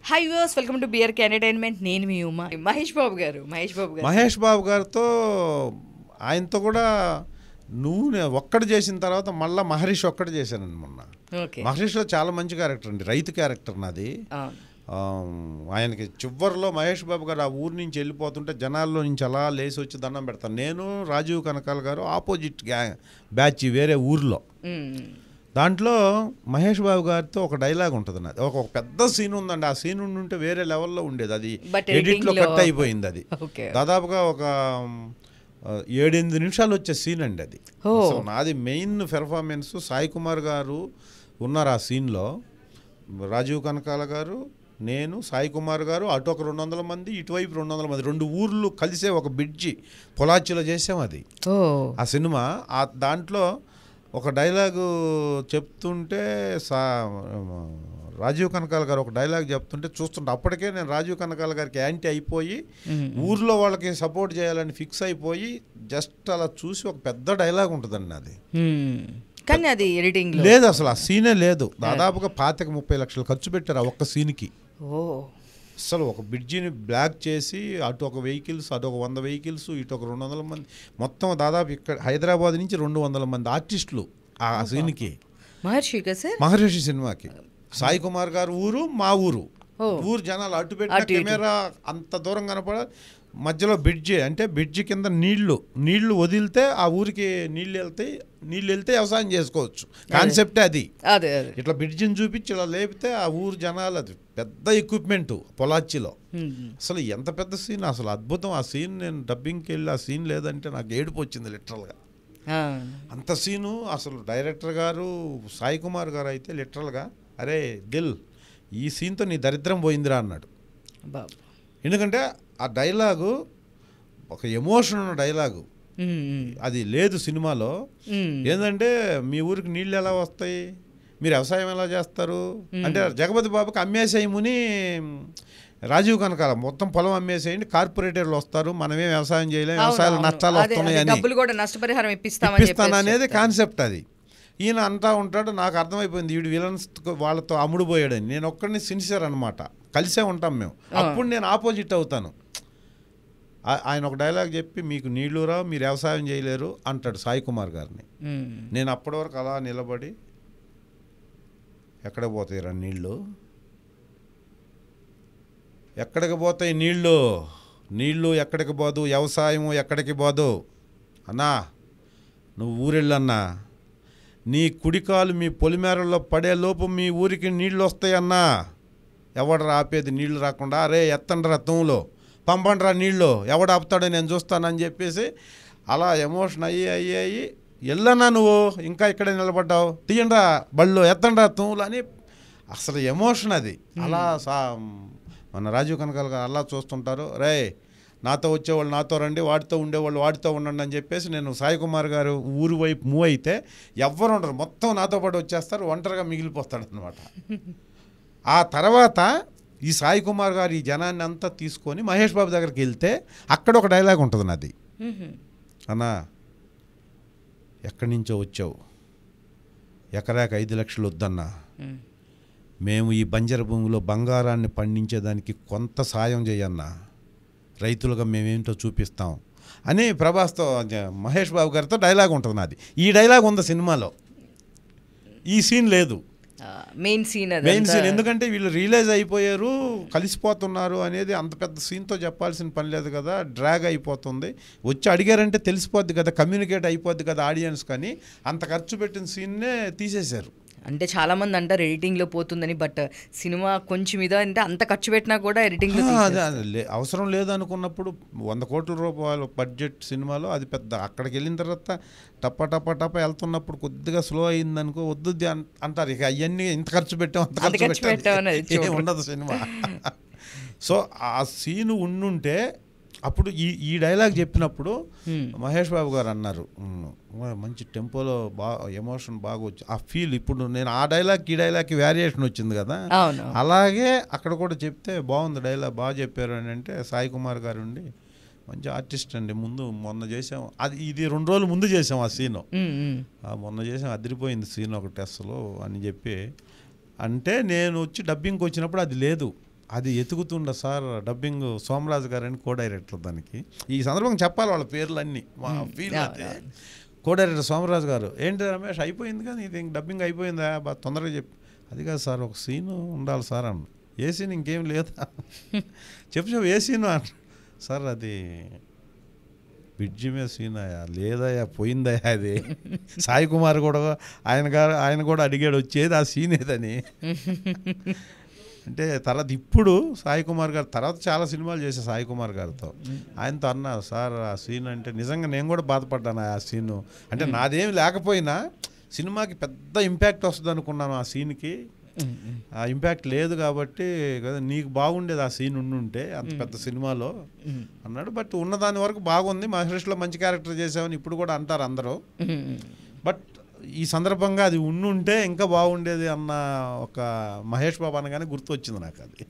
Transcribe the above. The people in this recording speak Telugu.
Hi viewers, welcome to BRK entertainment. నేను మీ ఉమా. మహేష్ బాబు గారితో ఆయనతో కూడా ఒక్కటి చేసిన తర్వాత మళ్ళీ మహర్షి ఒక్కటి చేశానండి మొన్న. మహర్షిలో చాలా మంచి క్యారెక్టర్ అండి, రైతు క్యారెక్టర్ నాది. ఆయనకి చివరిలో మహేష్ బాబు గారు ఆ ఊరు నుంచి వెళ్ళిపోతుంటే జనాల్లో నుంచి అలా లేచి వచ్చి దండం పెడతాను. నేను రాజీవ్ కనకాల గారు ఆపోజిట్ బ్యాచ్ వేరే ఊర్లో. దాంట్లో మహేష్ బాబు గారితో ఒక డైలాగ్ ఉంటుంది నాది. ఒక పెద్ద సీన్ ఉందండి. ఆ సీన్ ఉంటే వేరే లెవెల్లో ఉండేది. అది ఎడిట్లో కట్ అయిపోయింది. అది దాదాపుగా ఒక 7-8 నిమిషాలు వచ్చే సీన్ అండి అది. సో నాది మెయిన్ పెర్ఫార్మెన్స్. సాయి కుమార్ గారు ఉన్నారు ఆ సీన్లో. రాజీవ్ కనకాల గారు, నేను, సాయి కుమార్ గారు, అటు ఒక 200 మంది, ఇటువైపు 200 మంది, 2 ఊర్లు కలిసే ఒక బ్రిడ్జి పొలాచిలో చేసాం అది ఆ సినిమా. దాంట్లో ఒక డైలాగు చెప్తుంటే రాజీవ్ కనకాల గారు ఒక డైలాగ్ చెప్తుంటే చూస్తుంటే అప్పటికే నేను రాజీవ్ కనకాల గారికి యాంటీ అయిపోయి ఊర్లో వాళ్ళకి సపోర్ట్ చేయాలని ఫిక్స్ అయిపోయి జస్ట్ అలా చూసి ఒక పెద్ద డైలాగ్ ఉంటుందండి అది. కానీ అది ఎడిటింగ్ లేదు, అసలు ఆ సీనే లేదు. దాదాపుగా 25-30 లక్షలు ఖర్చు పెట్టారు ఆ ఒక్క సీన్కి. అసలు ఒక బ్రిడ్జిని బ్లాక్ చేసి అటు ఒక వెహికల్స్, అటు ఒక 100 వెహికల్స్, ఇటు ఒక 200 మంది, మొత్తం దాదాపు ఇక్కడ హైదరాబాద్ నుంచి 200 మంది ఆర్టిస్టులు ఆ సీన్కి. మహర్షి సినిమాకి సాయి కుమార్ గారు ఊరు, మా ఊరు జనాలు అటు పెట్టిన కెమెరా అంత దూరం కనపడ, మధ్యలో బ్రిడ్జి, అంటే బ్రిడ్జి కింద నీళ్లు వదిలితే ఆ ఊరికి నీళ్ళు వెళ్తే వ్యవసాయం చేసుకోవచ్చు. కాన్సెప్టే అది. ఇట్లా బ్రిడ్జిని చూపించి ఇలా లేపితే ఆ ఊరు జనాలు, అది పెద్ద ఎక్విప్మెంట్ పొలాచిలో. అసలు ఎంత పెద్ద సీన్, అసలు అద్భుతం ఆ సీన్. నేను డబ్బింగ్కి వెళ్ళి ఆ సీన్ లేదంటే నాకు ఏడుపు వచ్చింది లిటరల్గా. అంత సీను. అసలు డైరెక్టర్ గారు సాయి కుమార్ గారు అయితే లిటరల్గా, అరే దిల్, ఈ సీన్తో నీ దరిద్రం పోయిందిరా అన్నాడు. ఎందుకంటే ఆ డైలాగు ఒక ఎమోషన్ ఉన్న డైలాగు. అది లేదు సినిమాలో. ఏంటంటే మీ ఊరికి నీళ్ళు ఎలా వస్తాయి, మీరు వ్యవసాయం ఎలా చేస్తారు అంటే, జగపతి బాబుకి అమ్మేసేయమని రాజీవ్ కనకాల మొత్తం పొలం అమ్మేసేయండి, కార్పొరేటర్లు వస్తారు, మనమే వ్యవసాయం చేయలేం, వ్యవసాయ నష్టాలు వస్తున్నాయని ఇప్పిస్తాను అనేది కాన్సెప్ట్ అది. ఈయన అంటా ఉంటాడు. నాకు అర్థమైపోయింది వీడు విలన్స్ వాళ్ళతో అమ్ముడుపోయాడని. నేను ఒక్కడిని సిన్సియర్ అనమాట, కలిసే ఉంటాం మేము. అప్పుడు నేను ఆపోజిట్ అవుతాను. ఆయన ఒక డైలాగ్ చెప్పి, మీకు నీళ్లు రావు, మీరు వ్యవసాయం చేయలేరు అంటాడు సాయి కుమార్ గారిని. నేను అప్పటి వరకు అలా నిలబడి, ఎక్కడికి పోతాయి రా నీళ్ళు, ఎక్కడికి పోతాయి నీళ్ళు ఎక్కడికి పోదు, వ్యవసాయం ఎక్కడికి పోదు అన్నా, నువ్వు ఊరెళ్ళన్నా, నీ కుడికాలు మీ పొలిమేరల్లో పడే లోపు మీ ఊరికి నీళ్ళు వస్తాయన్నా, ఎవడు ఆపేది నీళ్లు రాకుండా, అరే ఎత్తండి రా తూములో, పంపండి నీళ్ళు, ఎవడు ఆపుతాడో నేను చూస్తానని చెప్పేసి అలా ఎమోషన్ అయ్యి ఎల్లన్నా నువ్వు ఇంకా ఇక్కడే నిలబడ్డావు, తీయండిరా బళ్ళు, ఎత్తండి తూములు అని అసలు ఎమోషన్ అది. అలా మన రాజీవ్ కనకాల గారు అలా చూస్తుంటారు. రే నాతో వచ్చేవాళ్ళు నాతో రండి, వాడితో ఉండేవాళ్ళు వాడితో ఉండండి అని చెప్పేసి, నేను సాయి కుమార్ గారు ఊరు వైపు మూవ్ అయితే ఎవ్వరు ఉండరు, మొత్తం నాతో పాటు వచ్చేస్తారు, ఒంటరిగా మిగిలిపోతాడు అనమాట. ఆ తర్వాత ఈ సాయి కుమార్ గారు ఈ జనాన్ని అంతా తీసుకొని మహేష్ బాబు దగ్గరికి వెళ్తే అక్కడ ఒక డైలాగ్ ఉంటుంది నాది. అన్నా, ఎక్కడి నుంచో వచ్చావు, ఎకరాకి 5 లక్షలు వద్దన్నా, మేము ఈ బంజరు భూమిలో బంగారాన్ని పండించేదానికి కొంత సాయం చేయన్నా, రైతులుగా మేమేంటో చూపిస్తాం అని ప్రభాస్తో మహేష్ బాబు గారితో డైలాగ్ ఉంటుంది నాది. ఈ డైలాగ్ ఉంది సినిమాలో, ఈ సీన్ లేదు. Main scene. ఎందుకంటే వీళ్ళు రియలైజ్ అయిపోయారు, కలిసిపోతున్నారు అనేది అంత పెద్ద సీన్తో చెప్పాల్సిన పని లేదు కదా, డ్రాగ్ అయిపోతుంది. వచ్చి అడిగారంటే తెలిసిపోద్ది కదా, కమ్యూనికేట్ అయిపోద్ది కదా ఆడియన్స్. కానీ అంత ఖర్చు పెట్టిన సీన్నే తీసేశారు. అంటే చాలా మంది అంటారు ఎడిటింగ్లో పోతుందని, బట్ సినిమా కొంచెం ఇదో అంటే అంత ఖర్చు పెట్టినా కూడా ఎడిటింగ్లో అవసరం లేదనుకున్నప్పుడు 100 కోట్ల రూపాయల బడ్జెట్ సినిమాలో అది పెద్ద, అక్కడికి వెళ్ళిన తర్వాత టప్ప వెళ్తున్నప్పుడు కొద్దిగా స్లో అయిందనుకో వద్దు అంటారు. ఇక అవన్నీ ఇంత ఖర్చు పెట్టాం అంత ఖర్చు పెట్టాం ఉండదు సినిమా. సో ఆ సీను ఉండుంటే అప్పుడు ఈ డైలాగ్ చెప్పినప్పుడు మహేష్ బాబు గారు అన్నారు, మంచి టెంపోలో బాగా ఎమోషన్ బాగా వచ్చి ఆ ఫీల్. ఇప్పుడు నేను ఆ డైలాగ్కి ఈ డైలాగ్కి వేరియేషన్ వచ్చింది కదా, అలాగే అక్కడ కూడా చెప్తే బాగుంది డైలాగ్, బాగా చెప్పారు అని అంటే, సాయి కుమార్ గారు ఉండి మంచి ఆర్టిస్ట్ అండి, మొన్న చేసాం అది, ఇది 2 రోజుల ముందు చేసాం ఆ సీను, మొన్న చేసాం అదిరిపోయింది సీన్ ఒకటి అసలు అని చెప్పి అంటే, నేను వచ్చి డబ్బింగ్కి వచ్చినప్పుడు అది లేదు. అది ఎతుకుతుండ సార్ డబ్బింగ్ సోమరాజు గారు అని కో డైరెక్టర్ దానికి. ఈ సందర్భంగా చెప్పాలి వాళ్ళ పేర్లన్నీ మా ఫీల్ అయితే. కో డైరెక్టర్ సోమరాజు గారు, ఏంటి రమేష్ అయిపోయింది కానీ ఇది డబ్బింగ్ అయిపోయిందా బాగా తొందరగా చెప్పి. అది కాదు సార్ ఒక సీను ఉండాలి సార్ అన్న. ఏ సీన్ ఇంకేం లేదా చెప్పు ఏ సీను అన్న. సార్ అది బ్రిడ్జి మీద సీన్ అయ్యా లేదయ్యా పోయిందయ్యా అది. సాయి కుమార్ కూడా ఆయన కూడా అడిగాడు వచ్చేది ఆ సీన్ ఏదని. అంటే తర్వాత ఇప్పుడు సాయి కుమార్ గారు తర్వాత చాలా సినిమాలు చేసే సాయి కుమార్ గారితో ఆయనతో అన్నారు సార్ ఆ సీన్ అంటే నిజంగా నేను కూడా బాధపడ్డాను ఆ సీను. అంటే నాదేమి లేకపోయినా సినిమాకి పెద్ద ఇంపాక్ట్ వస్తుంది అనుకున్నాను ఆ సీన్కి. ఆ ఇంపాక్ట్ లేదు కాబట్టి కదా నీకు బాగుండేది ఆ సీన్ ఉండుంటే అంత పెద్ద సినిమాలో అన్నాడు. బట్ ఉన్నదాని వరకు బాగుంది, మహేష్లో మంచి క్యారెక్టర్ చేసామని ఇప్పుడు కూడా అంటారు అందరూ. బట్ ఈ సందర్భంగా అది ఉండుంటే ఇంకా బాగుండేది అన్న ఒక మహేష్ బాబు అనగానే గుర్తు వచ్చింది నాకు అది.